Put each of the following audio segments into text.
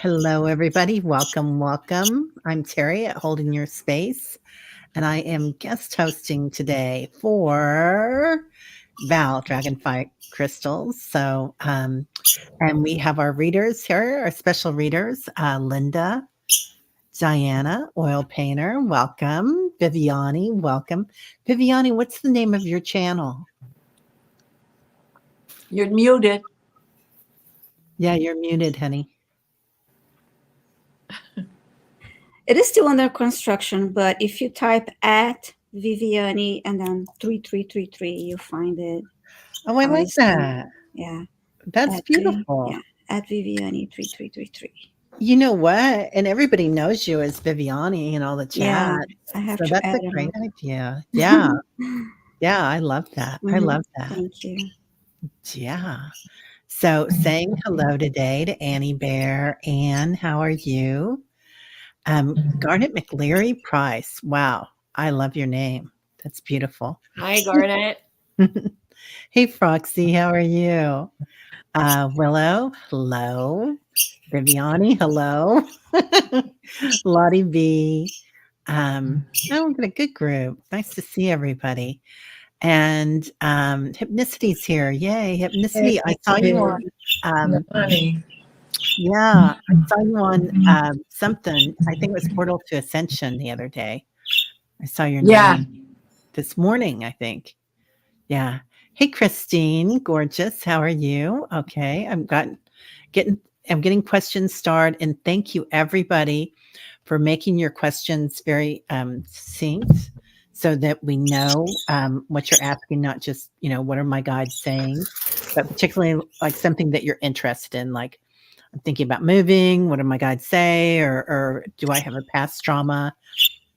Hello, everybody. Welcome, welcome. I'm Terry at Holding Your Space, and I am guest hosting today for Val, Dragonfly Crystals. And we have our readers here, our special readers, Linda, Diana, oil painter, welcome. Viviane, welcome. Viviane, what's the name of your channel? You're muted. Yeah, you're muted, honey. It is still under construction, but if you type at Viviane and then 3333, you find it. Oh, I like that. Yeah. That's beautiful. At Viviane 3333. You know what? And everybody knows you as Viviane in all the chat. Yeah, I have So to that's add a great them. idea. Yeah. Yeah, I love that. I love that. Thank you. Yeah. So saying hello today to Annie Bear. Anne, how are you? Garnet McLeary Price. Wow. I love your name. That's beautiful. Hi, Garnet. Hey, Froxy, how are you? Willow, hello. Viviane, hello. Lottie B. Oh, we've got a good group. Nice to see everybody. And Hypnicity's here. Yay, Hypnicity. I saw you on yeah, I saw you on something. I think it was Portal to Ascension the other day. I saw your name this morning, I think. Yeah. Hey, Christine, gorgeous. How are you? Okay, I'm getting questions started, and thank you everybody for making your questions very succinct, so that we know what you're asking. Not just what are my guides saying, but particularly like something that you're interested in. Like I'm thinking about moving. What do my guides say, or do I have a past trauma,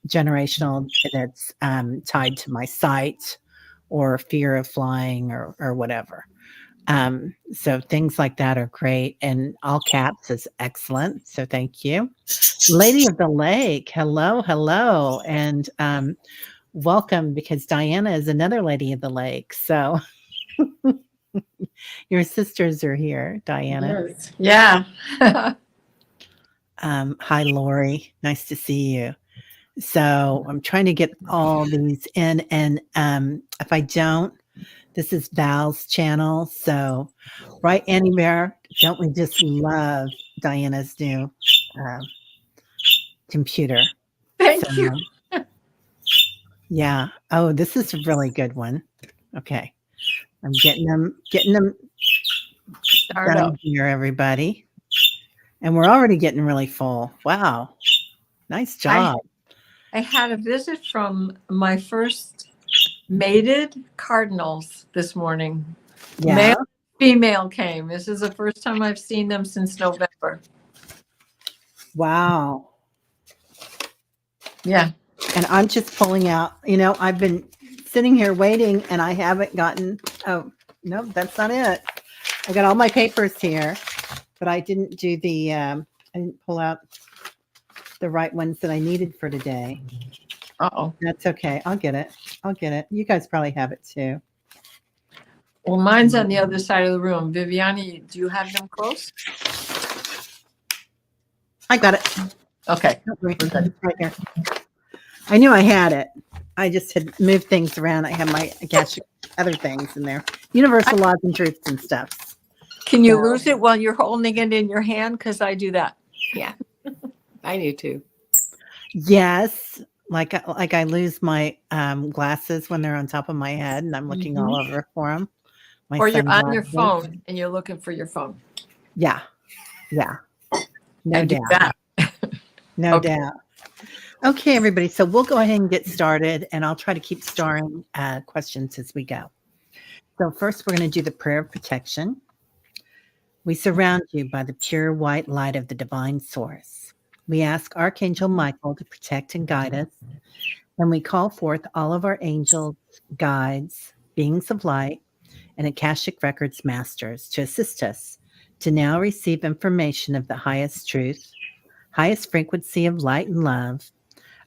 generational that's tied to my sight, or fear of flying, or whatever. So things like that are great, and all caps is excellent. So thank you. Lady of the Lake, hello, and welcome, because Diana is another Lady of the Lake. So your sisters are here, Diana. Yes. Yeah. Hi, Lori. Nice to see you. So I'm trying to get all these in, and if I don't, this is Val's channel. So, right, Annie Bear, don't we just love Diana's new computer? Thank you. Yeah. Oh, this is a really good one. Okay. I'm getting them done here, everybody. And we're already getting really full. Wow. Nice job. I had a visit from my first mated cardinals this morning. Yeah. Male, female came. This is the first time I've seen them since November. Wow. Yeah. And I'm just pulling out, I've been sitting here waiting, and I haven't gotten, oh, no, that's not it. I got all my papers here, but I didn't do I didn't pull out the right ones that I needed for today. Uh-oh. That's okay. I'll get it. You guys probably have it too. Well, mine's on the other side of the room. Viviane, do you have them close? I got it. Okay. Right here. I knew I had it. I just had moved things around. I have my Akashic other things in there. Universal laws and truths and stuff. Can you lose it while you're holding it in your hand? Because I do that. Yeah. I do too. Yes. Like I lose my glasses when they're on top of my head, and I'm looking all over for them. Or you're on your phone and you're looking for your phone. Yeah. No doubt. No doubt. Okay, everybody. So we'll go ahead and get started, and I'll try to keep starring questions as we go. So first, we're going to do the prayer of protection. We surround you by the pure white light of the divine source. We ask Archangel Michael to protect and guide us, and we call forth all of our angels, guides, beings of light, and Akashic Records masters to assist us to now receive information of the highest truth, highest frequency of light and love,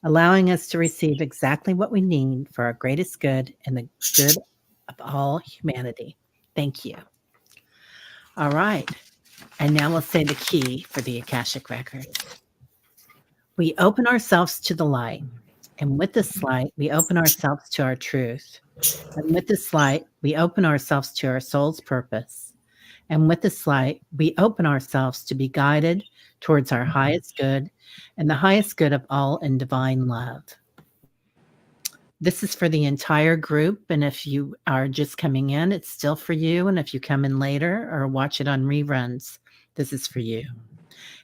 allowing us to receive exactly what we need for our greatest good and the good of all humanity. Thank you. All right. And now we'll say the key for the Akashic record. We open ourselves to the light. And with this light, we open ourselves to our truth. And with this light, we open ourselves to our soul's purpose. And with this light, we open ourselves to be guided towards our highest good and the highest good of all in divine love. This is for the entire group. And if you are just coming in, it's still for you. And if you come in later or watch it on reruns, this is for you.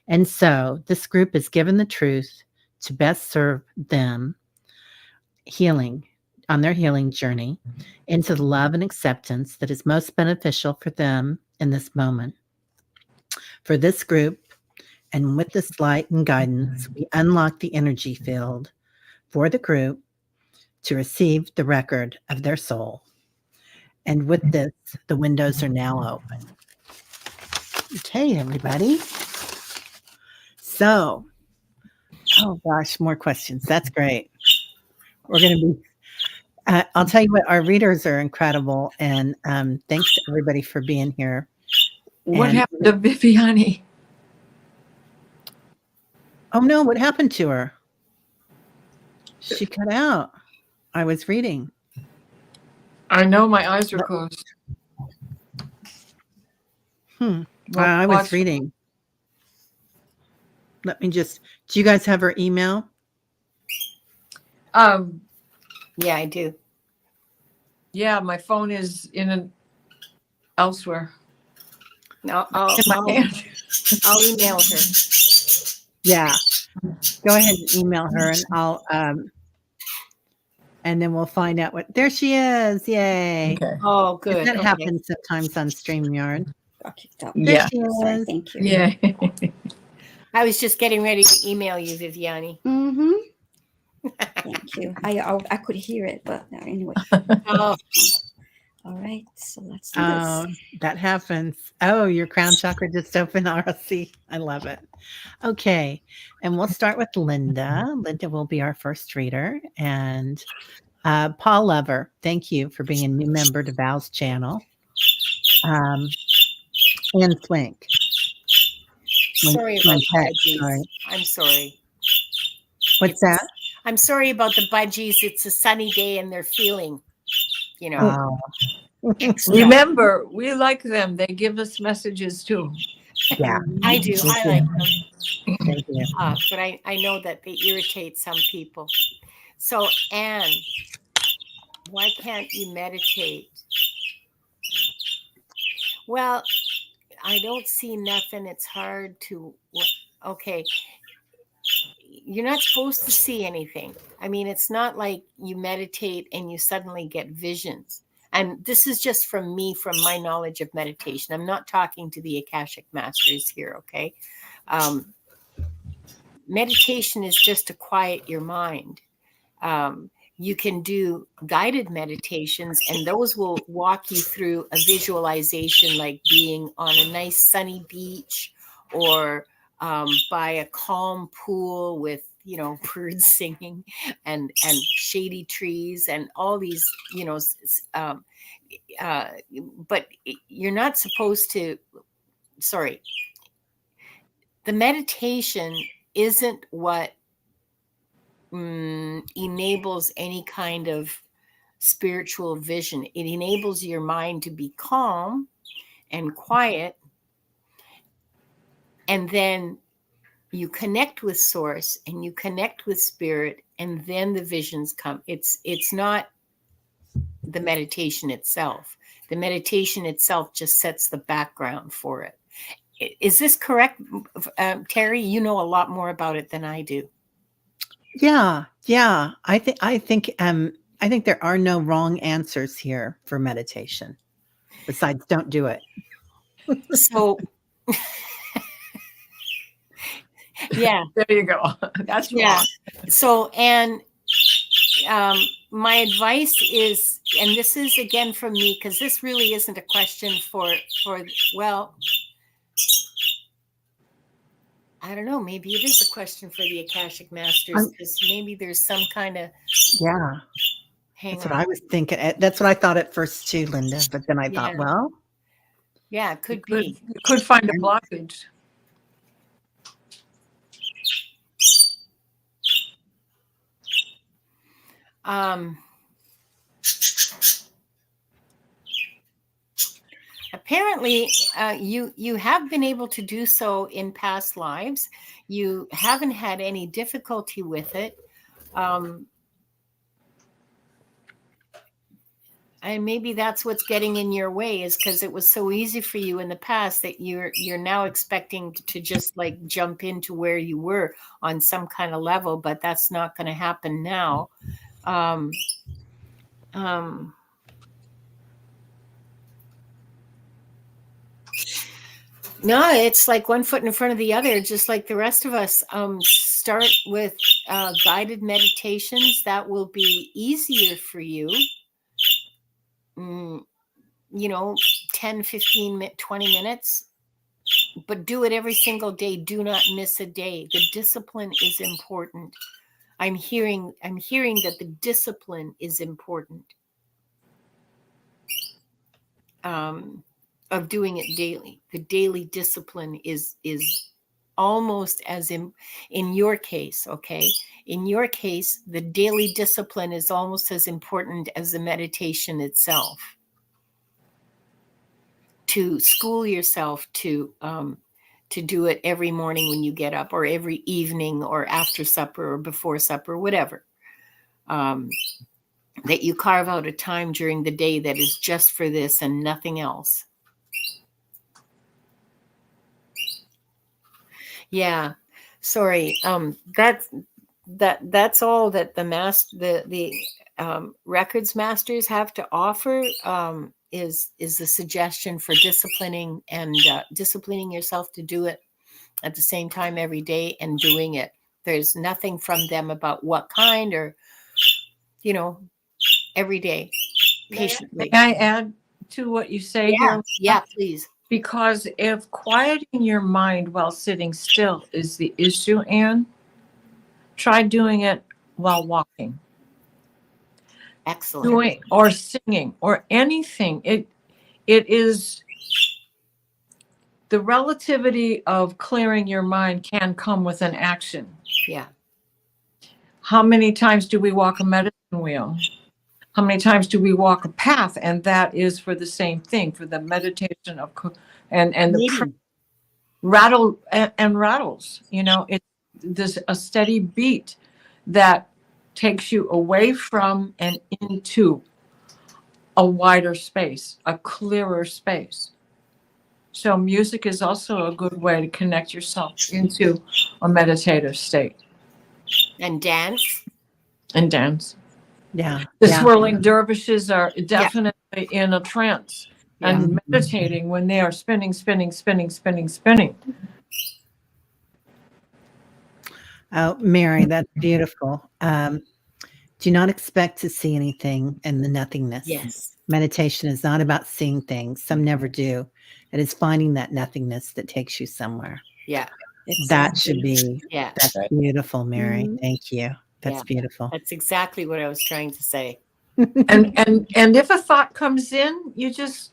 And so this group is given the truth to best serve them healing on their healing journey into the love and acceptance that is most beneficial for them in this moment. For this group, and with this light and guidance, we unlock the energy field for the group to receive the record of their soul. And with this, the windows are now open. Okay, everybody. So, oh gosh, more questions. That's great. We're going to be, I'll tell you what, our readers are incredible. And thanks to everybody for being here. What And- happened to Viviane? Oh no, what happened to her? She cut out. I was reading. I know my eyes are closed. I was reading. Let me just, do you guys have her email? Yeah, I do. Yeah, my phone is elsewhere. No, In my hand. I'll email her. Yeah. Go ahead and email her and I'll, and then we'll find out what, there she is. Yay. Okay. Oh, good. That Okay. happens sometimes on StreamYard. Got kicked out. There Yeah. she Sorry, is. thank you. Yeah. I was just getting ready to email you, Viviane. Mm-hmm. Thank you. I could hear it, but anyway. Oh, All right, so let's do Oh, this. that happens. Oh, your crown chakra just opened. RC. I love it. Okay. And we'll start with Linda. Linda will be our first reader. And Paul Lover, thank you for being a new member to Val's channel. And Swink. sorry about the Swink, budgies. sorry. I'm sorry. What's that? I'm sorry about the budgies. It's a sunny day and they're feeling, Oh, extra. Remember, we like them. They give us messages too. yeah. I do. Thank I you. like them. Thank you. But I know that they irritate some people. So, Anne, why can't you meditate? Well, I don't see nothing. It's hard to, okay. You're not supposed to see anything. I mean, it's not like you meditate and you suddenly get visions. And this is just from me, from my knowledge of meditation. I'm not talking to the Akashic masters here, okay? Meditation is just to quiet your mind. You can do guided meditations, and those will walk you through a visualization like being on a nice sunny beach or by a calm pool with, birds singing and shady trees and all these, but you're not supposed to, the meditation isn't what enables any kind of spiritual vision. It enables your mind to be calm and quiet, and then you connect with source and you connect with spirit, and then the visions come. It's not the meditation itself. The meditation itself just sets the background for it. Is this correct, Terry? You know a lot more about it than I do. Yeah. I think there are no wrong answers here for meditation. Besides, don't do it. So, yeah, There you go. That's yeah. wrong. So, and my advice is, and this is again from me, because this really isn't a question for well, I don't know. Maybe it is a question for the Akashic Masters, because maybe there's some kind of Yeah. hang That's on. what I was thinking. That's what I thought at first too, Linda. But then I thought, Yeah. well, Yeah, it could be. You could find a blockage. Apparently, you have been able to do so in past lives. You haven't had any difficulty with it. And maybe that's what's getting in your way, is because it was so easy for you in the past that you're now expecting to just like jump into where you were on some kind of level, but that's not going to happen now. No, it's like one foot in front of the other, just like the rest of us. Start with guided meditations. That will be easier for you. 10, 15, 20 minutes, but do it every single day. Do not miss a day. The discipline is important. I'm hearing that the discipline is important. Of doing it daily. The daily discipline is almost as in your case, okay? In your case, the daily discipline is almost as important as the meditation itself. To school yourself to do it every morning when you get up, or every evening, or after supper, or before supper, whatever. That you carve out a time during the day that is just for this and nothing else. Yeah, sorry. That's all that the records masters have to offer. Is the suggestion for disciplining and disciplining yourself to do it at the same time every day and doing it. There's nothing from them about what kind, or every day patiently. May I add to what you say here? Yeah, please. Because if quieting your mind while sitting still is the issue, Anne, try doing it while walking. Excellent. Or singing or anything. It is the relativity of clearing your mind can come with an action. Yeah. How many times do we walk a medicine wheel? How many times do we walk a path? And that is for the same thing, for the meditation of and the rattle and rattles. It's this a steady beat that takes you away from and into a wider space, a clearer space. So music is also a good way to connect yourself into a meditative state. And dance. Yeah. The swirling dervishes are definitely in a trance and Yeah. meditating when they are spinning. Oh, Mary, that's beautiful. Do not expect to see anything in the nothingness. Yes. Meditation is not about seeing things. Some never do. It is finding that nothingness that takes you somewhere. Yeah. That should be. Yeah. That's beautiful, Mary. Mhm. Thank you. That's beautiful. That's exactly what I was trying to say. And if a thought comes in, you just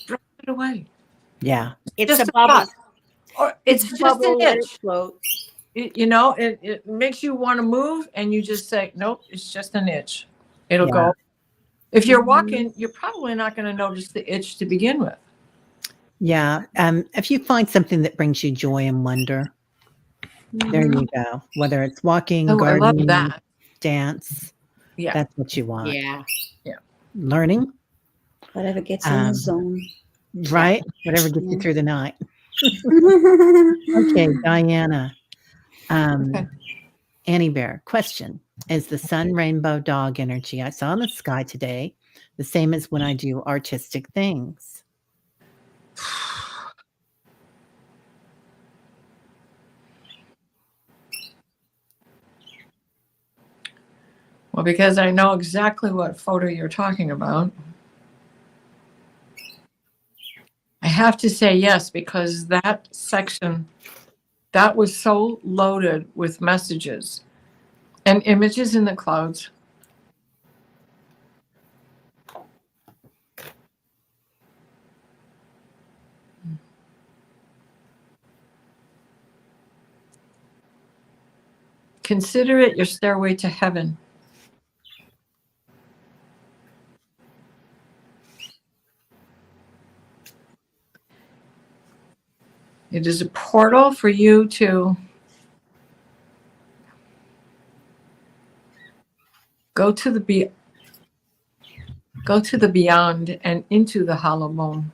brush it away. Yeah. It's Just a bubble. thought. Or it's just bubble, an let it itch. float. It makes you want to move, and you just say, nope, it's just an itch. It'll go. If you're walking, you're probably not going to notice the itch to begin with. Yeah. If you find something that brings you joy and wonder, there you go. Whether it's walking, Oh, I love gardening, that. dance, Yeah. that's what you want. Yeah. Learning, Whatever gets you in the zone. right? Whatever gets you Yeah. through the night. Okay, Diana. Annie Bear, question. Is the sun rainbow dog energy I saw in the sky today the same as when I do artistic things? Well, because I know exactly what photo you're talking about. I have to say yes, because that section, that was so loaded with messages and images in the clouds. Consider it your stairway to heaven. It is a portal for you to go to the beyond and into the hollow bone.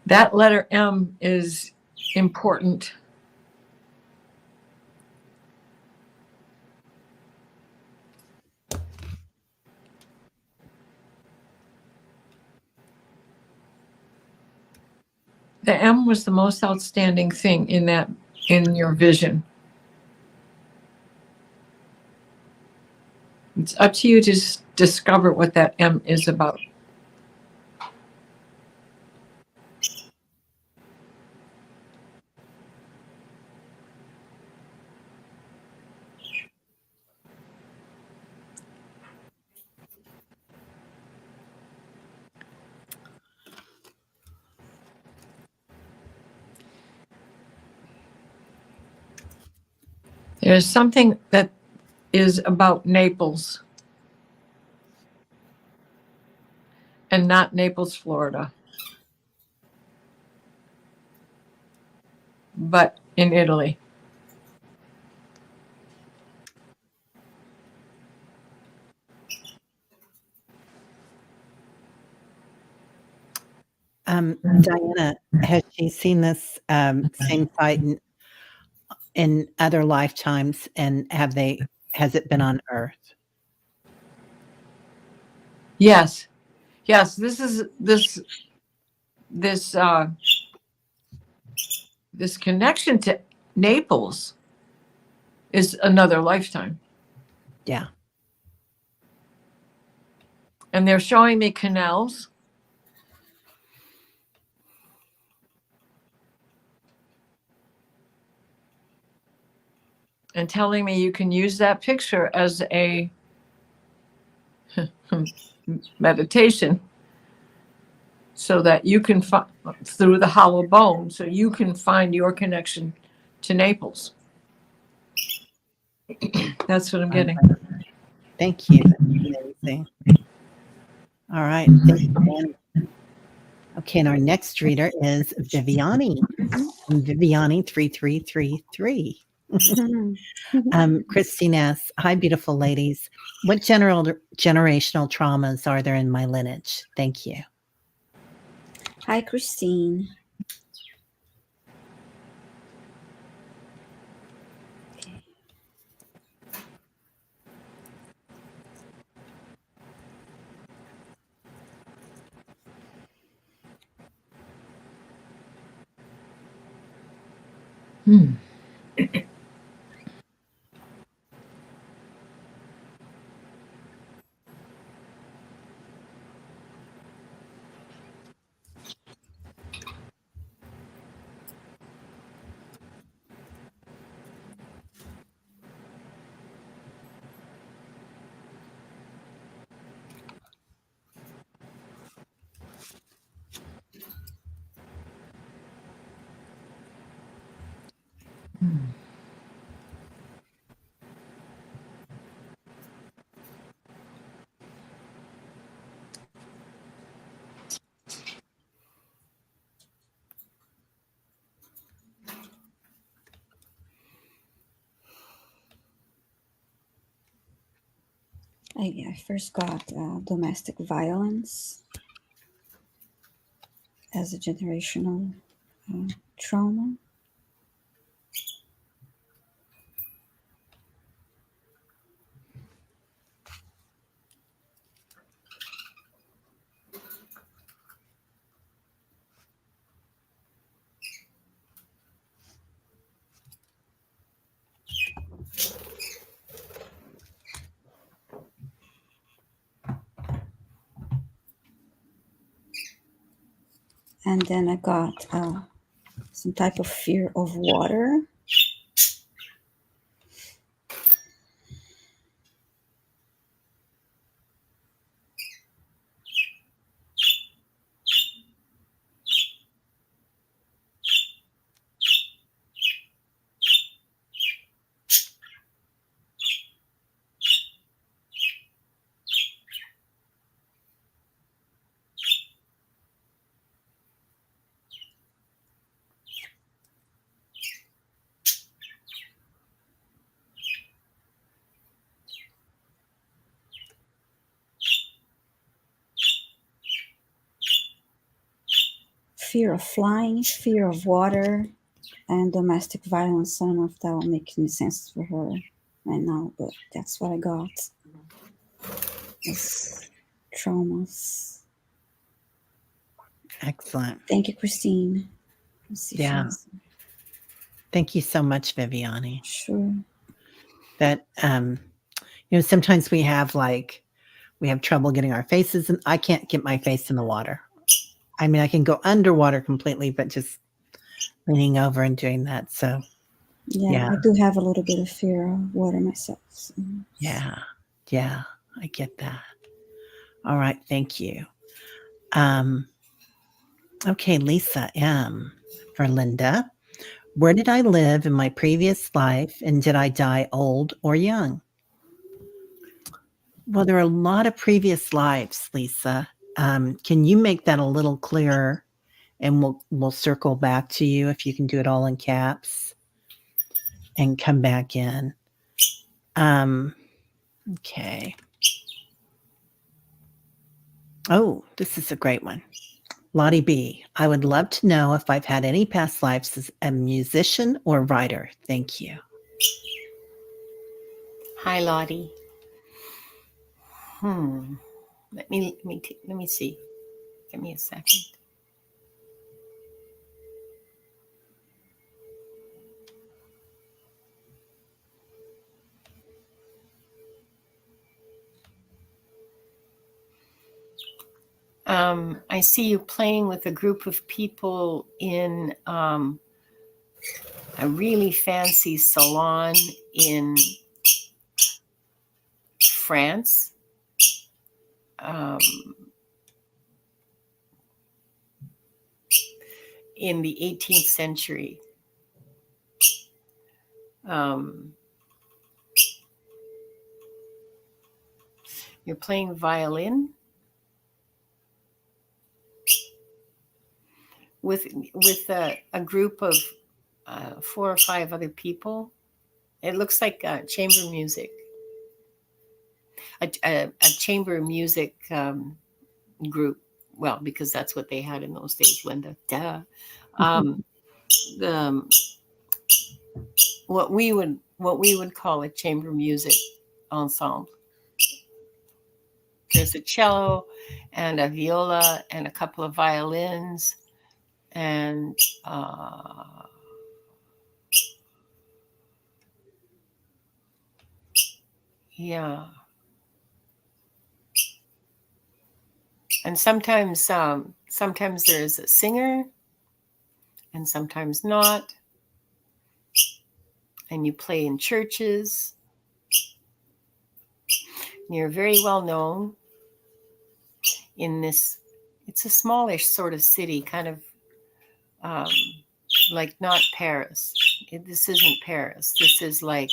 That letter M is important. The M was the most outstanding thing in your vision. It's up to you to discover what that M is about. There's something that is about Naples and not Naples, Florida, but in Italy. Diana, has she seen this same site in other lifetimes, and has it been on Earth? Yes. This is this connection to Naples is another lifetime. Yeah. And they're showing me canals. And telling me you can use that picture as a meditation so that you can through the hollow bone, so you can find your connection to Naples. That's what I'm getting. Thank you. That's amazing. All right. Thank you, Danny. Okay, and our next reader is Viviane. Viviane 3333. Christine asks, "Hi, beautiful ladies. What generational traumas are there in my lineage? Thank you." Hi, Christine. Okay. I first got domestic violence as a generational trauma. And then I got some type of fear of water. fear of flying, fear of water, and domestic violence. I don't know if that will make any sense for her right now, but that's what I got. It's traumas. Excellent. Thank you, Christine. Let's see if she Yeah. has- Thank you so much, Viviane. Sure. That sometimes we have trouble getting our faces, and I can't get my face in the water. I mean, I can go underwater completely, but just leaning over and doing that. So Yeah, I do have a little bit of fear of water myself. So. yeah, I get that. All right, thank you. Okay, Lisa M. For Linda. Where did I live in my previous life, and did I die old or young? Well, there are a lot of previous lives, Lisa. Can you make that a little clearer? And we'll circle back to you if you can do it all in caps and come back in. Okay. Oh, this is a great one. Lottie B. I would love to know if I've had any past lives as a musician or writer. Thank you. Hi, Lottie. Let me see. Give me a second. I see you playing with a group of people in a really fancy salon in France. In the 18th century. You're playing violin with a group of 4 or 5 other people. It looks like chamber music, a chamber music group. Well, because that's what they had in those days, Linda. Duh. What we would call a chamber music ensemble. There's a cello and a viola and a couple of violins and yeah. And sometimes there's a singer and sometimes not. And you play in churches. You're very well known in this. It's a smallish sort of city, kind of like not Paris. This isn't Paris. This is like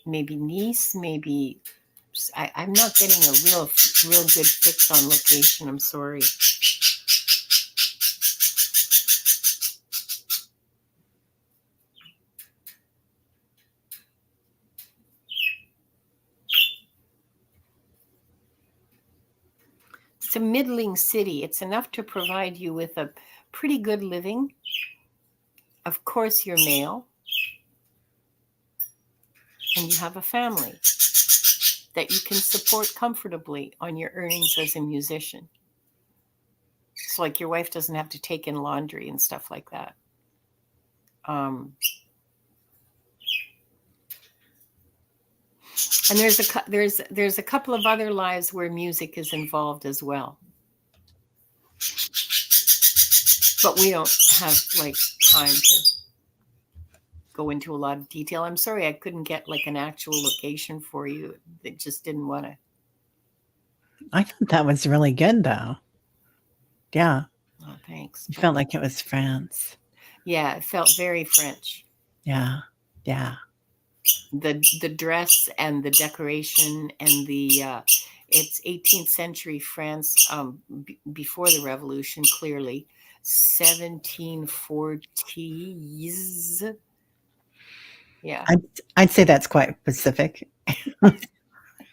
maybe Nice, maybe. I'm not getting a real good fix on location. I'm sorry. It's a middling city. It's enough to provide you with a pretty good living. Of course, you're male. And you have a family that you can support comfortably on your earnings as a musician. It's like your wife doesn't have to take in laundry and stuff like that. And there's a couple of other lives where music is involved as well. But we don't have time to go into a lot of detail. I'm sorry I couldn't get an actual location for you. They just didn't want to. I thought that was really good, though. Yeah. Oh, thanks. It felt like it was France. Yeah, it felt very French. Yeah. The dress and the decoration and it's 18th century France, before the revolution, clearly 1740s. Yeah, I'd say that's quite specific.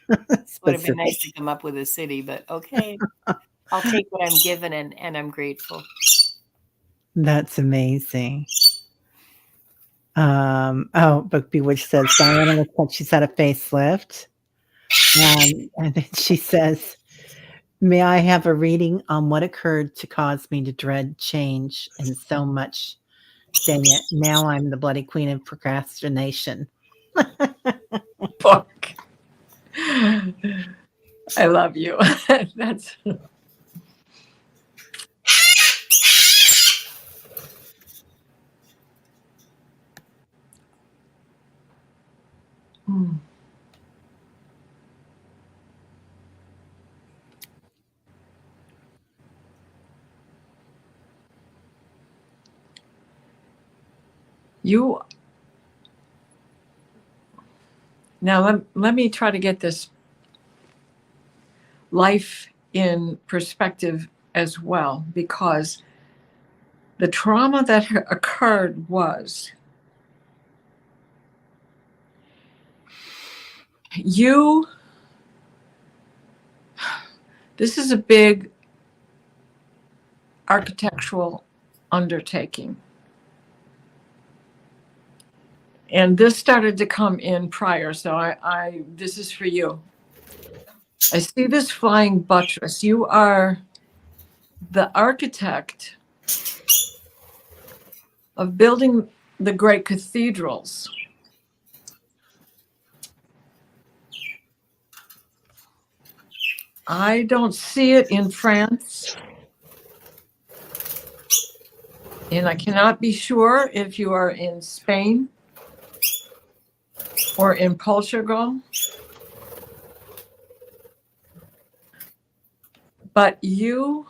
Would have been Specific. nice to come up with a city, but okay. I'll take what I'm given and I'm grateful. That's amazing. Book Bewitched says Diana looks like she's had a facelift. And then she says, may I have a reading on what occurred to cause me to dread change and so much? Dang it. Now I'm the bloody queen of procrastination. Book. I love you. That's. You now let me try to get this life in perspective as well, because the trauma that occurred was this is a big architectural undertaking. And this started to come in prior, so this is for you. I see this flying buttress. You are the architect of building the great cathedrals. I don't see it in France. And I cannot be sure if you are in Spain or in Portugal. But you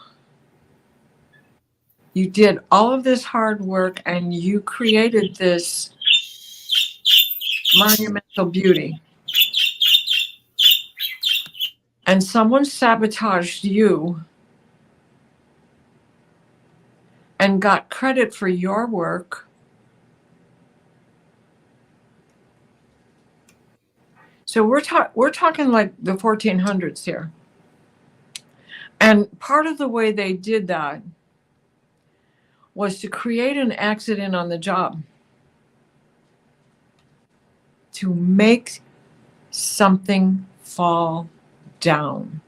did all of this hard work and you created this monumental beauty. And someone sabotaged you and got credit for your work. So we're talking like the 1400s here. And part of the way they did that was to create an accident on the job, to make something fall down.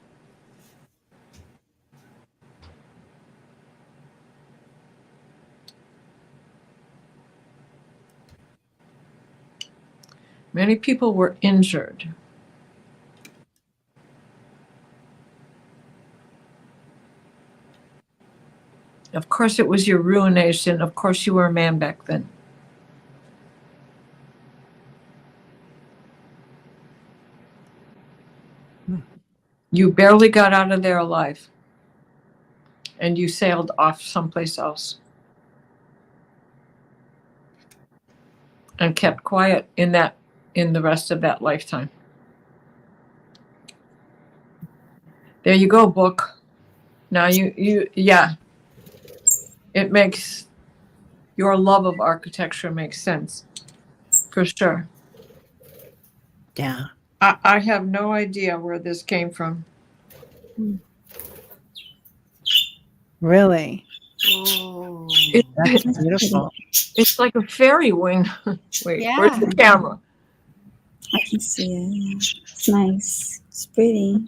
Many people were injured. Of course, it was your ruination. Of course, you were a man back then. You barely got out of there alive. And you sailed off someplace else. And kept quiet in the rest of that lifetime. There you go, book. Now yeah. It makes your love of architecture makes sense. For sure. Yeah. I have no idea where this came from. Really? Oh, That's beautiful. It's like a fairy wing. Wait, Yeah. where's the camera? I can see it. Yeah. It's nice. It's pretty.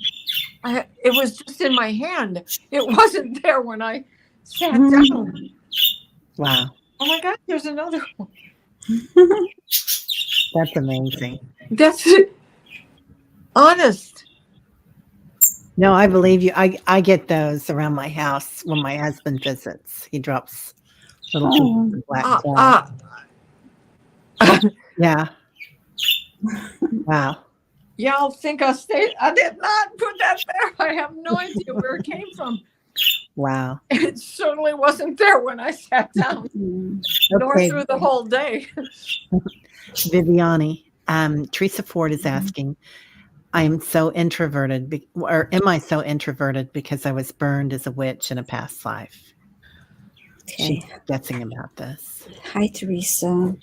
It was just in my hand. It wasn't there when I sat down. Mm. Wow. Oh my God, there's another one. That's amazing. That's it. Honest. No, I believe you. I get those around my house when my husband visits. He drops little pieces of black cloth. Yeah. Wow. Y'all think I did not put that there. I have no idea where it came from. Wow. It certainly wasn't there when I sat down, nor Okay. through the whole day. Viviane, Teresa Ford is asking, I am so introverted, or am I so introverted because I was burned as a witch in a past life? Okay. She's guessing about this. Hi, Teresa.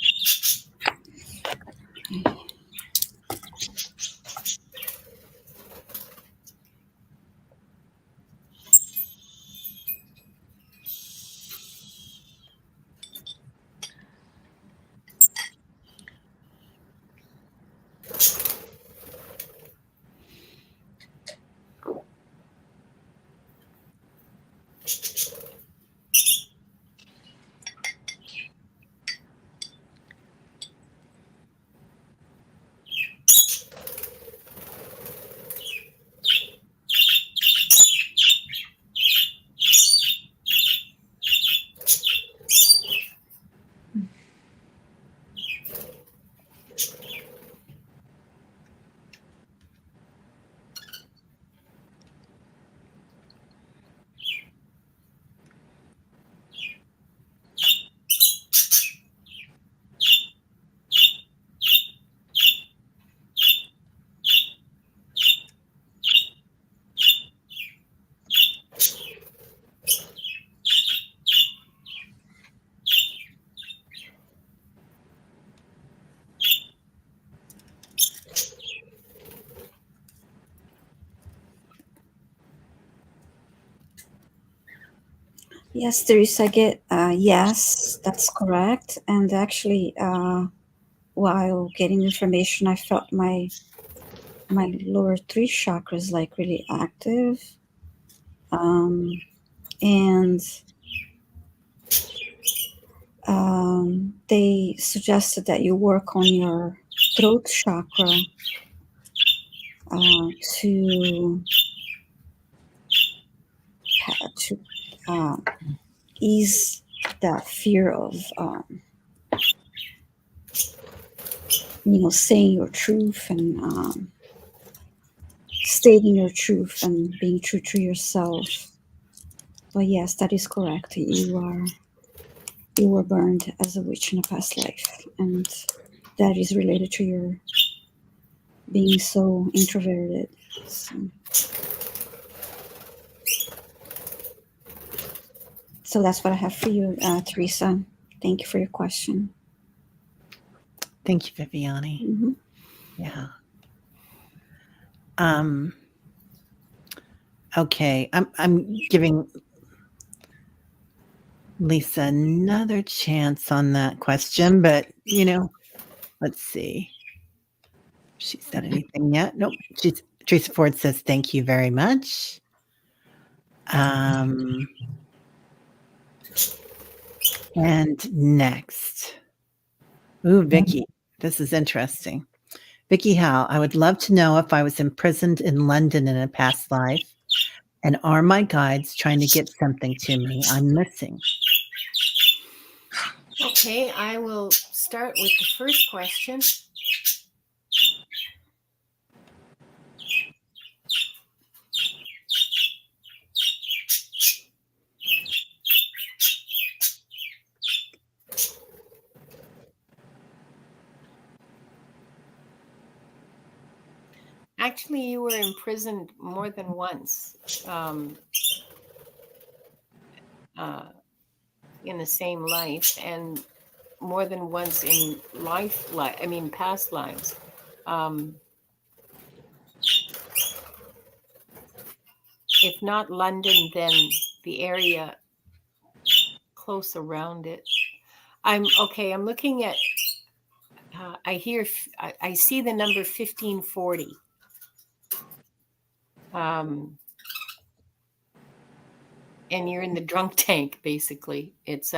Yes, Teresa, yes, that's correct. And actually, while getting information, I felt my lower three chakras like really active. And they suggested that you work on your throat chakra to to uh, ease that fear of saying your truth and stating your truth and being true to yourself. But yes, that is correct. You were burned as a witch in a past life, and that is related to your being so introverted. So that's what I have for you, Teresa. Thank you for your question. Thank you, Viviane. Mm-hmm. Yeah. Okay. I'm giving Lisa another chance on that question, but let's see. If she said anything yet? Nope. Teresa Ford says thank you very much. And next. Ooh, Vicky. This is interesting. Vicky Howe, I would love to know if I was imprisoned in London in a past life, and are my guides trying to get something to me I'm missing? Okay, I will start with the first question. Actually, you were imprisoned more than once in the same life, and more than once in past lives. If not London, then the area close around it. I'm looking at. I see the number 1540. And you're in the drunk tank, basically. It's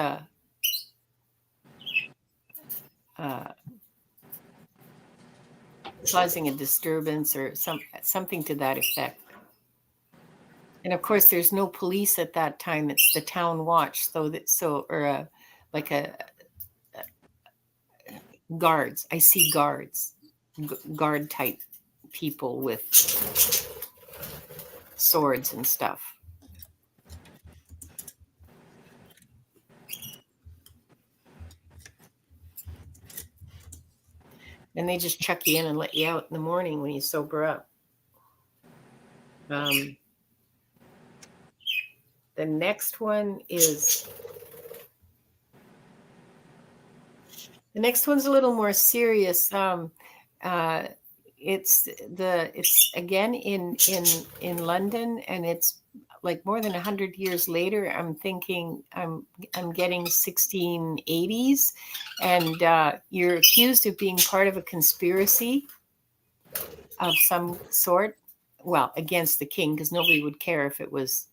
causing a disturbance or something to that effect. And of course, there's no police at that time. It's the town watch, guards. I see guards, guard type people with swords and stuff. And they just chuck you in and let you out in the morning when you sober up. The next one's a little more serious. It's again in London, and it's like more than 100 years later. I'm thinking I'm getting 1680s, and you're accused of being part of a conspiracy of some sort. Well, against the king, because nobody would care if it was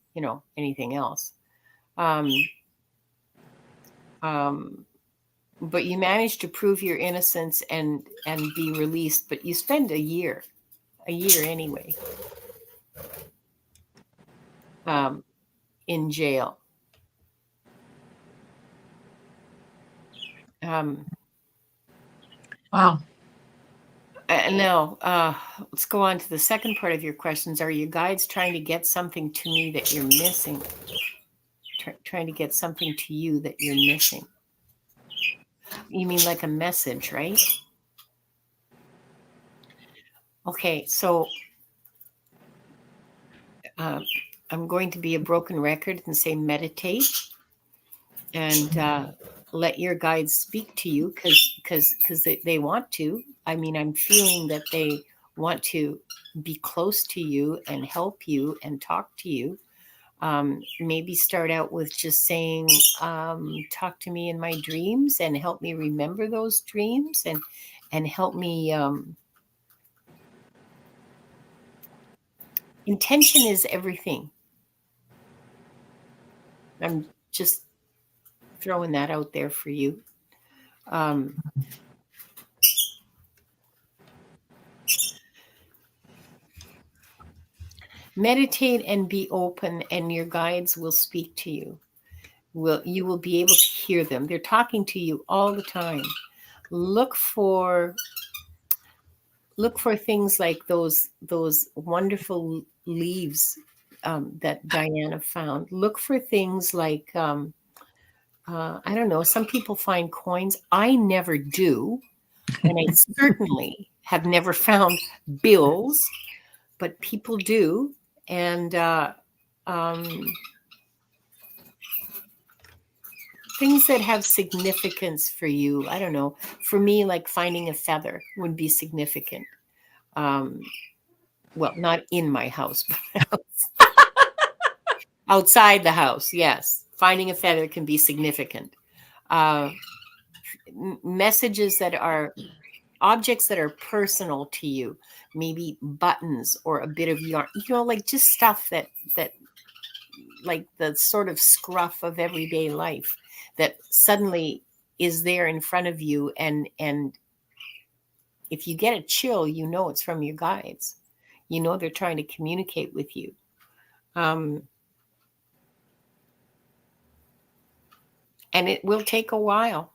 anything else. But you managed to prove your innocence and be released, but you spend a year anyway, in jail. Wow. Now, let's go on to the second part of your questions. Are your guides trying to get something to me that you're missing? Trying to get something to you that you're missing? You mean like a message, right? Okay, so I'm going to be a broken record and say meditate and let your guides speak to you because they want to. I mean, I'm feeling that they want to be close to you and help you and talk to you. Maybe start out with just saying, talk to me in my dreams and help me remember those dreams, and help me. Intention is everything. I'm just throwing that out there for you. Meditate and be open, and your guides will speak to you. You will be able to hear them. They're talking to you all the time. Look for things like those wonderful leaves that Diana found. Look for things like I don't know. Some people find coins. I never do, and I certainly have never found bills, but people do, and things that have significance for you. I don't know. For me, like finding a feather would be significant. Well, not in my house, but outside the house. Yes, finding a feather can be significant. Messages that are objects that are personal to you, maybe buttons or a bit of yarn. Like just stuff that like the sort of scruff of everyday life that suddenly is there in front of you, and if you get a chill, it's from your guides. They're trying to communicate with you. And it will take a while.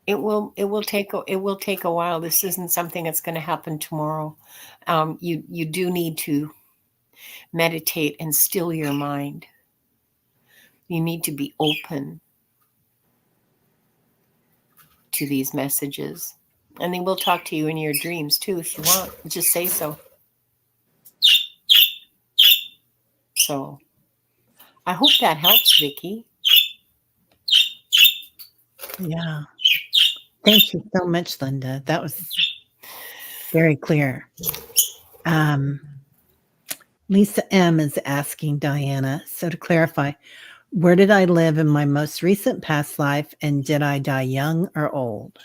It will take a while. This isn't something that's going to happen tomorrow. You do need to meditate and still your mind. You need to be open to these messages, and they will talk to you in your dreams too if you want. Just say so. So I hope that helps, Vicki. Yeah. Thank you so much, Linda. That was very clear. Lisa M is asking Diana, so to clarify, where did I live in my most recent past life, and did I die young or old?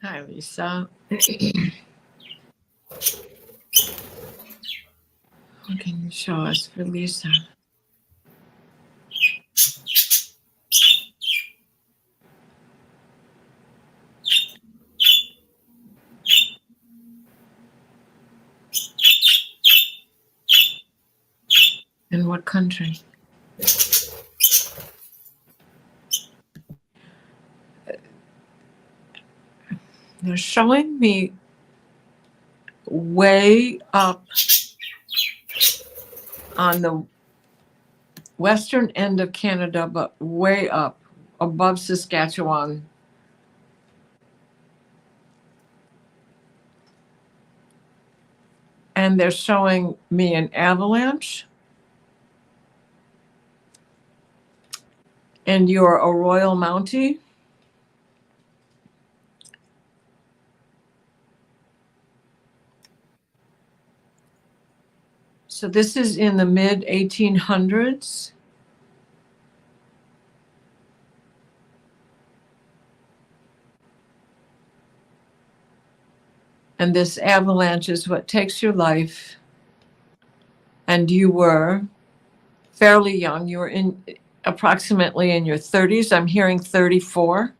Hi, Lisa. What can you show us for Lisa? In what country? They're showing me way up on the western end of Canada, but way up above Saskatchewan. And they're showing me an avalanche. And you're a royal mountie. So this is in the mid 1800s. And this avalanche is what takes your life. And you were fairly young. You were approximately in your 30s. I'm hearing 34.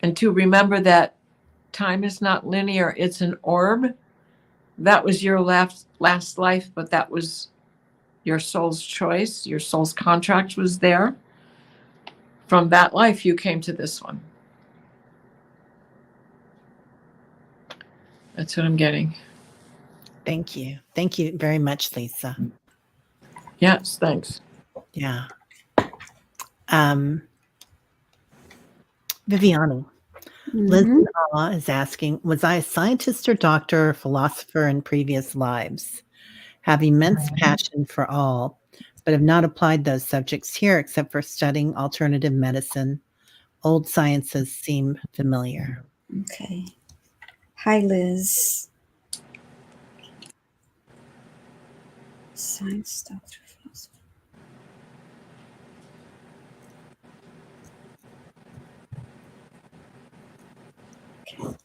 And to remember that time is not linear, it's an orb. That was your last life, but that was your soul's choice. Your soul's contract was there. From that life, you came to this one. That's what I'm getting. Thank you. Thank you very much, Lisa. Yes, thanks. Yeah. Viviane, Liz Mhm. in Awe is asking, was I a scientist or doctor or philosopher in previous lives? Have immense passion for all, but have not applied those subjects here except for studying alternative medicine. Old sciences seem familiar. Okay. Hi, Liz. Science, doctor, philosopher. Okay.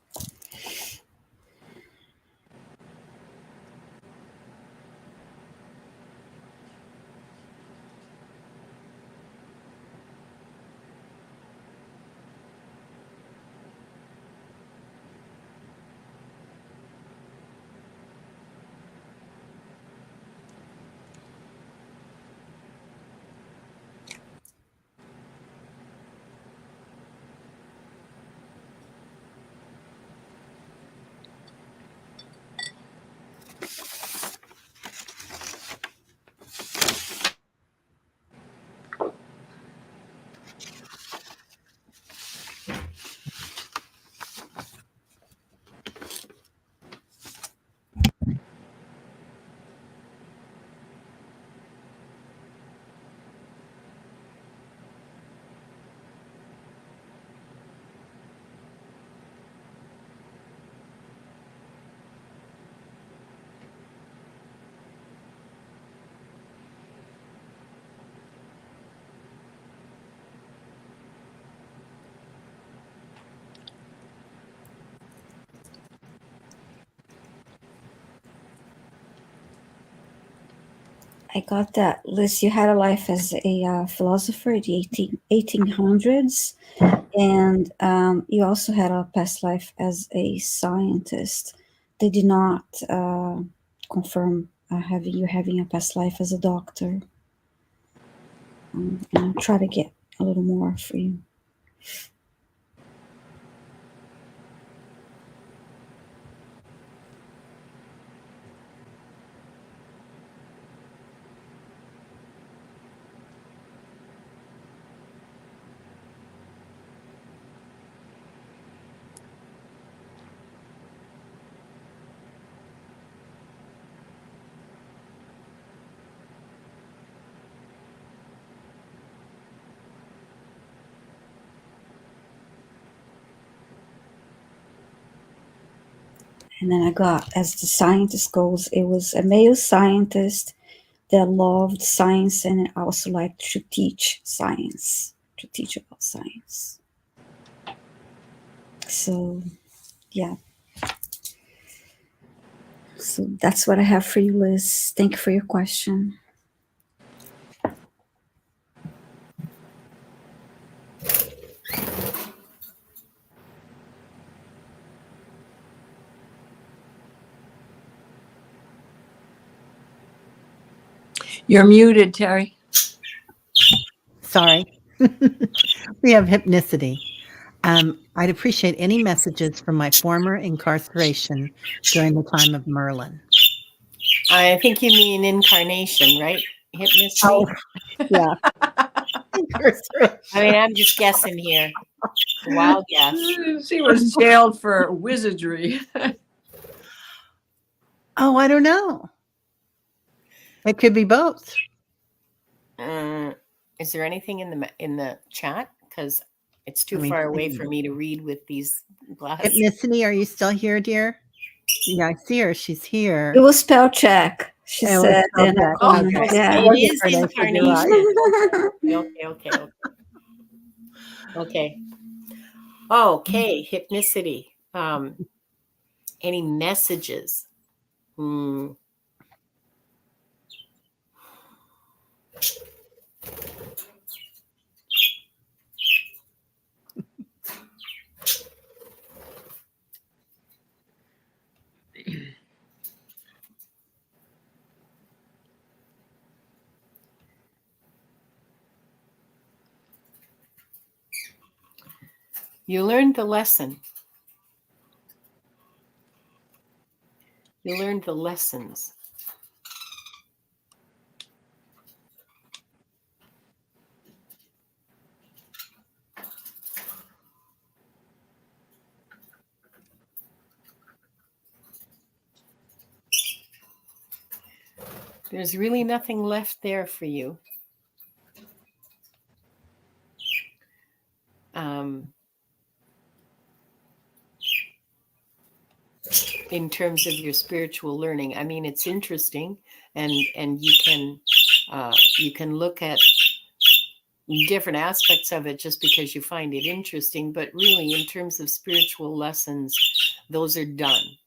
I got that. Liz, you had a life as a philosopher in the 1800s, and you also had a past life as a scientist. They did not confirm having a past life as a doctor. And I'll try to get a little more for you. And then I got, as the scientist goes, it was a male scientist that loved science and also liked to teach science, to teach about science. So, yeah. So that's what I have for you, Liz. Thank you for your question. You're muted, Terry. Sorry. We have hypnicity. I'd appreciate any messages from my former incarceration during the time of Merlin. I think you mean incarnation, right? Hypnotist. Oh, yeah. Incarceration. I mean, I'm just guessing here. Wild guess. She was jailed for wizardry. Oh, I don't know. It could be both. Is there anything in the chat? Because it's too I mean, far away for me to read with these glasses. Hypnicity, are you still here, dear? Yeah, I see her. She's here. It was spell check, she It was said. spell And check. I Okay. yeah. It wasn't is her, I said you're right. incarnation. Okay. Okay, hypnicity. Any messages? You learned the lesson. You learned the lessons. There's really nothing left there for you. In terms of your spiritual learning, I mean, it's interesting, and you can look at different aspects of it just because you find it interesting. But really, in terms of spiritual lessons, those are done.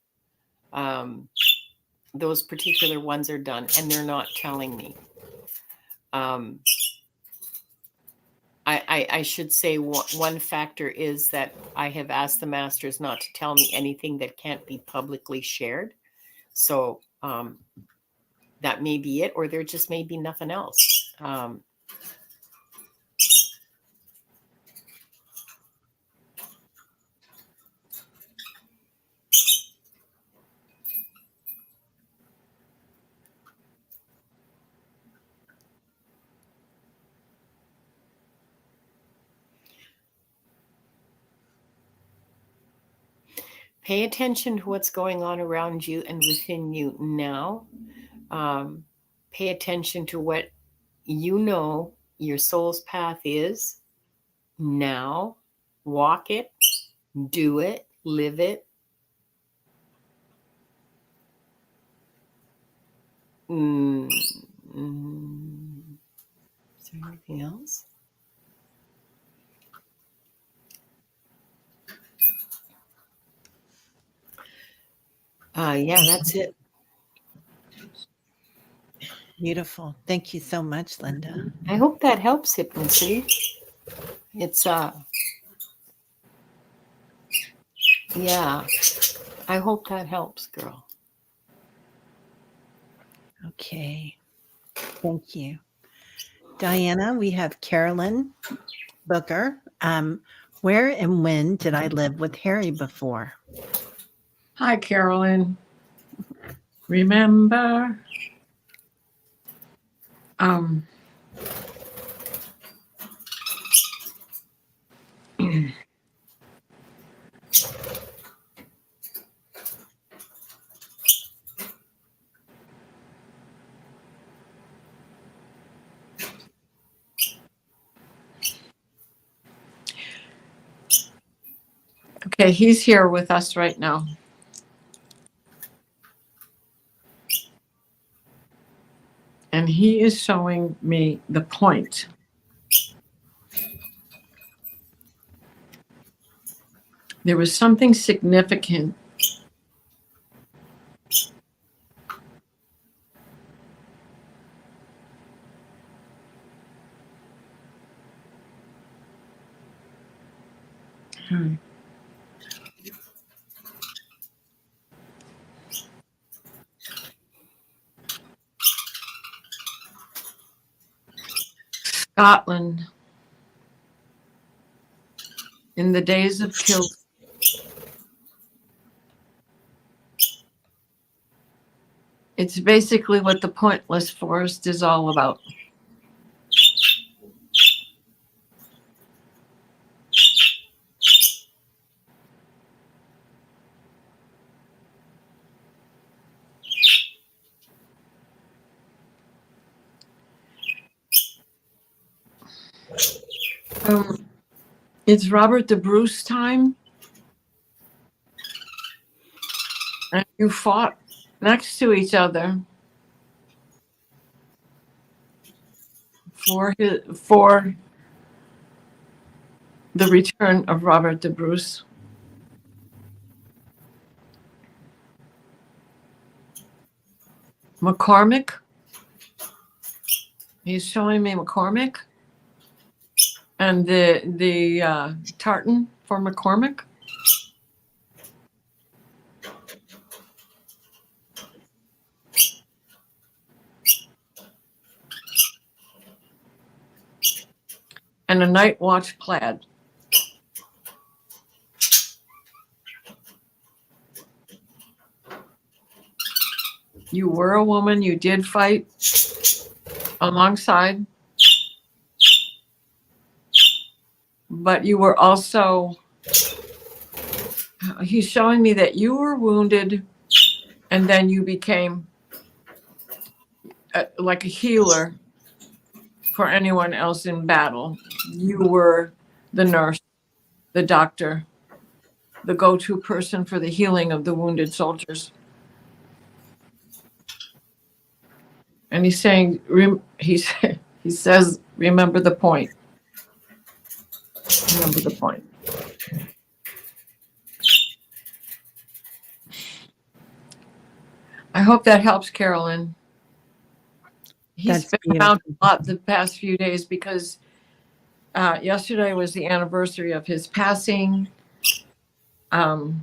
Those particular ones are done, and they're not telling me. I should say one factor is that I have asked the masters not to tell me anything that can't be publicly shared. So that may be it, or there just may be nothing else. Pay attention to what's going on around you and within you now. Pay attention to what you know your soul's path is now. Walk it, do it, live it. Is there anything else? Yeah, that's it. Beautiful. Thank you so much, Linda. I hope that helps, Hypnoticity. It's yeah, I hope that helps, girl. Okay. Thank you. Diana, we have Carolyn Booker. Where and when did I live with Harry before? Hi, Carolyn. Remember? Okay, he's here with us right now. And he is showing me the point. There was something significant. Scotland, in the days of Kilt, it's basically what the Pointless Forest is all about. It's Robert the Bruce time, and you fought next to each other for the return of Robert the Bruce. McCormick. He's showing me McCormick. And the tartan for McCormick. And a night watch plaid. You were a woman, you did fight alongside. But you were also, he's showing me that you were wounded and then you became like a healer for anyone else in battle. You were the nurse, the doctor, the go-to person for the healing of the wounded soldiers. And he's saying, he says, remember the point. Remember the point. I hope that helps, Carolyn. He's That's been around beautiful. a lot the past few days because yesterday was the anniversary of his passing. And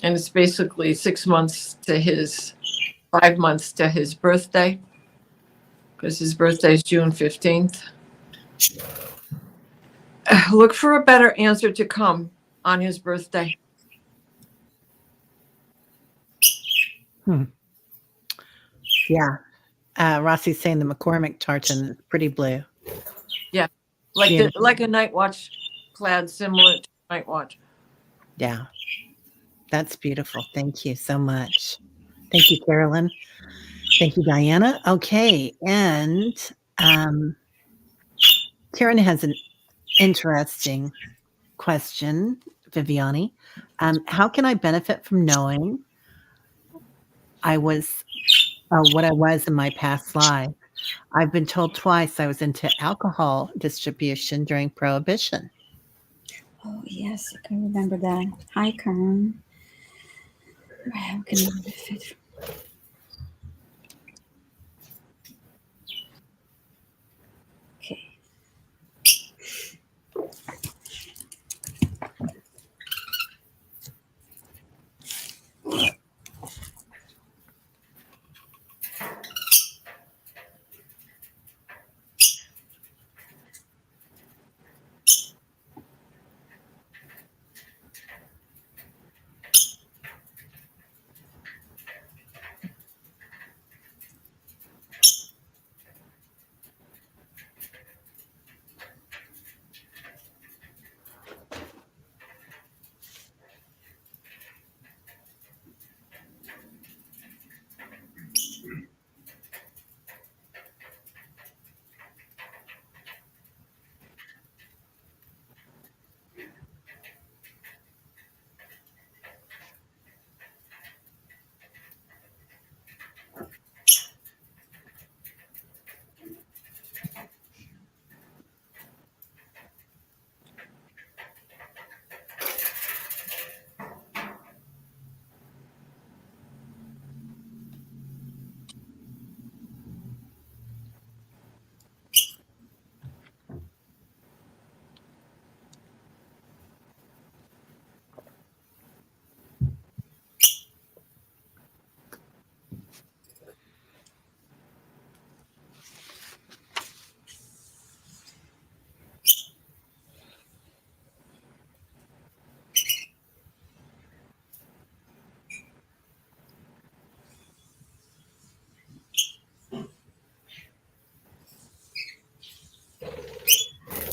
it's basically 5 months to his birthday, because his birthday is June 15th. Look for a better answer to come on his birthday. Yeah. Rossi's saying the McCormick tartan is pretty blue. Yeah, like Yeah. like a night watch plaid, similar to night watch. Yeah. That's beautiful. Thank you so much. Thank you, Carolyn. Thank you, Diana. Okay. And Karen has an interesting question, Viviane. How can I benefit from knowing I was what I was in my past life? I've been told twice I was into alcohol distribution during Prohibition. Oh, yes, I can remember that. Hi, Karen. How can I benefit? Okay.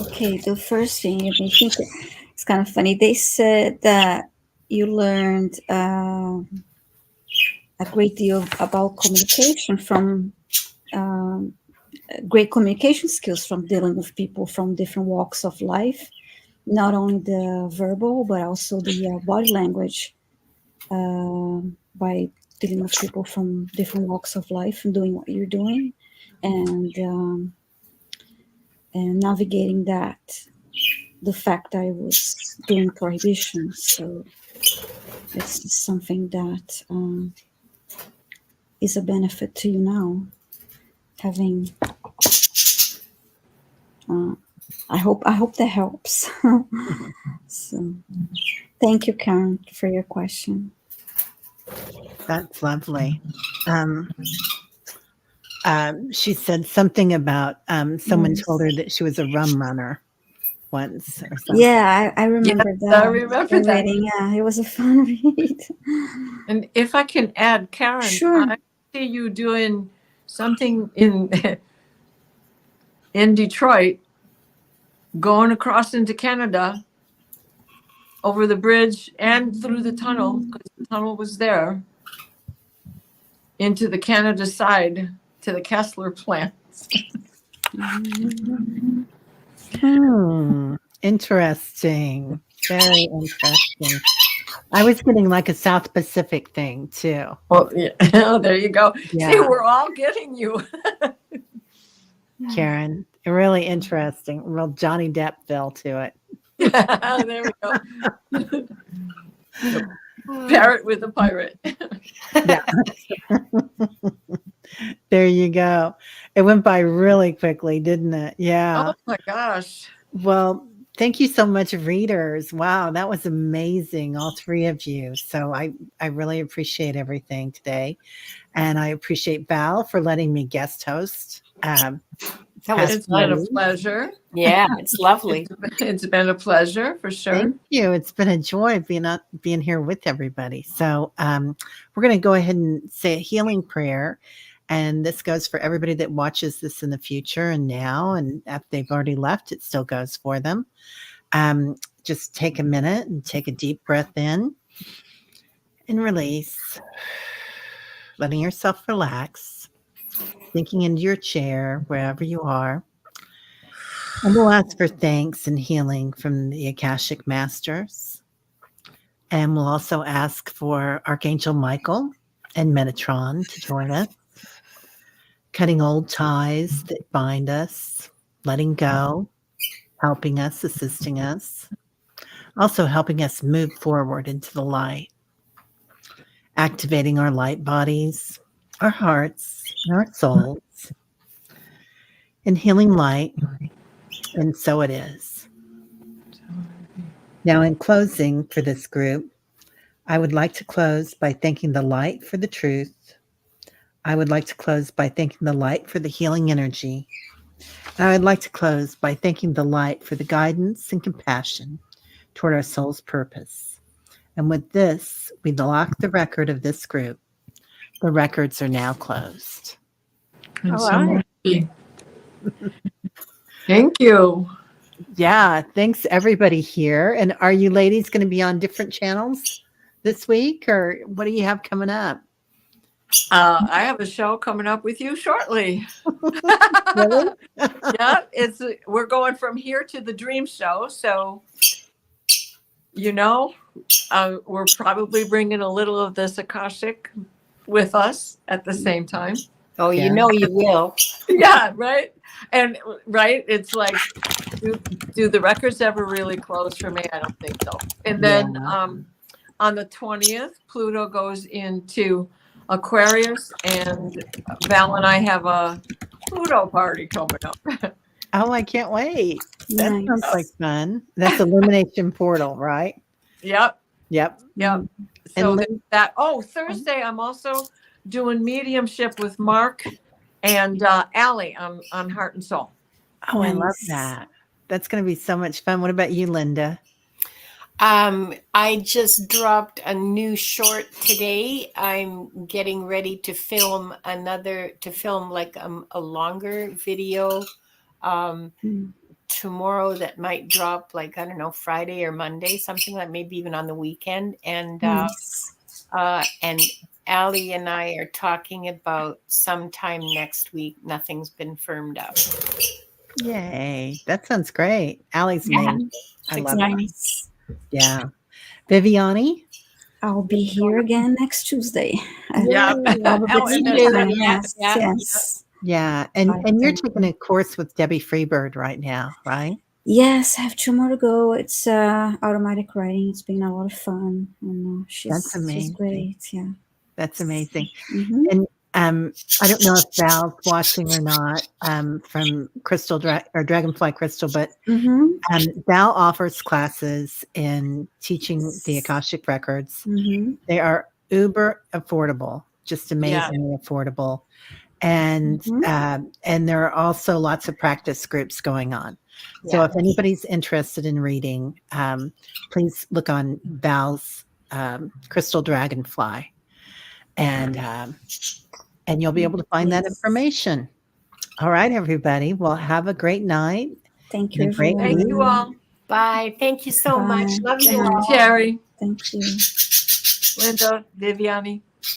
Okay, the first thing I think it's kind of funny. They said that you learned a great deal about communication from great communication skills from dealing with people from different walks of life, not only the verbal but also the body language, by dealing with people from different walks of life and doing what you're doing, and navigating that, the fact I was doing prohibition. So it's something that is a benefit to you now, having I hope that helps. So thank you, Karen, for your question. That's lovely. She said something about someone Yes. told her that she was a rum runner once or something. Yeah, I remember Yes, that. I remember The that. reading. Yeah, it was a fun read. And if I can add, Karen, Sure. I see you doing something in in Detroit, going across into Canada, over the bridge and through the tunnel, because the tunnel was there, into the Canada side to the Kessler plants. Interesting. Very interesting. I was getting like a South Pacific thing too. Well, yeah. Oh, there you go. Yeah. See, we're all getting you. Karen, really interesting. Real Johnny Depp feel to it. There we go. Parrot with a pirate. Yeah. There you go. It went by really quickly, didn't it? Yeah. Oh my gosh. Well, thank you so much, readers. Wow, that was amazing, all three of you. So I really appreciate everything today. And I appreciate Val for letting me guest host. It's been a pleasure. Yeah, it's lovely. It's been a pleasure for sure. Thank you. It's been a joy being here with everybody. So we're going to go ahead and say a healing prayer. And this goes for everybody that watches this in the future and now. And if they've already left, it still goes for them. Just take a minute and take a deep breath in and release. Letting yourself relax. Sinking into your chair, wherever you are. And we'll ask for thanks and healing from the Akashic Masters. And we'll also ask for Archangel Michael and Metatron to join us. Cutting old ties that bind us, letting go, helping us, assisting us. Also helping us move forward into the light. Activating our light bodies, our hearts, and our souls. And healing light. And so it is. Now, in closing for this group, I would like to close by thanking the light for the truth. I would like to close by thanking the light for the healing energy. And I would like to close by thanking the light for the guidance and compassion toward our soul's purpose. And with this, we lock the record of this group. The records are now closed. All right. Thank you. Yeah, thanks everybody here. And are you ladies going to be on different channels this week, or what do you have coming up? I have a show coming up with you shortly. Really? Yeah, we're going from here to the Dream Show. So, we're probably bringing a little of this Akashic with us at the same time. Oh, Yeah. you know you will. Yeah, right. And it's like, do the records ever really close for me? I don't think so. And then on the 20th, Pluto goes into Aquarius, and Val and I have a Pluto party coming up. Oh, I can't wait. That Nice. sounds like fun. That's Illumination Portal, right? Yep. Yep. So And that. Oh, Thursday I'm also doing mediumship with Mark and Allie on Heart and Soul. Oh, I love Nice. that. That's going to be so much fun. What about you, Linda? I just dropped a new short today. I'm getting ready to film like a longer video tomorrow that might drop, like, I don't know, Friday or Monday, something like maybe even on the weekend. And Nice. and Allie and I are talking about sometime next week. Nothing's been firmed up. Yay. That sounds great. Allie's Yeah. name. I love it. Nice. Yeah. Viviane? I'll be here again next Tuesday. Yeah. Probably Oh, same time. yeah, Yes. yeah, Yes. Yeah. And you're taking a course with Debbie Freebird right now, right? Yes, I have 2 more to go. It's automatic writing. It's been a lot of fun. And, That's amazing. she's great. Yeah. That's amazing. Mhm. And I don't know if Val's watching or not from Dragonfly Crystal, but Mhm. Val offers classes in teaching the Akashic records. Mhm. They are uber affordable, just amazingly affordable. And and there are also lots of practice groups going on. So if anybody's interested in reading, please look on Val's Crystal Dragonfly, and you'll be able to find that information. All right, everybody. Well, have a great night. Thank you, And a great everyone. Thank you all. Bye. Thank you so much. Bye. Love you all. Terry, Thank you. Linda, Viviane.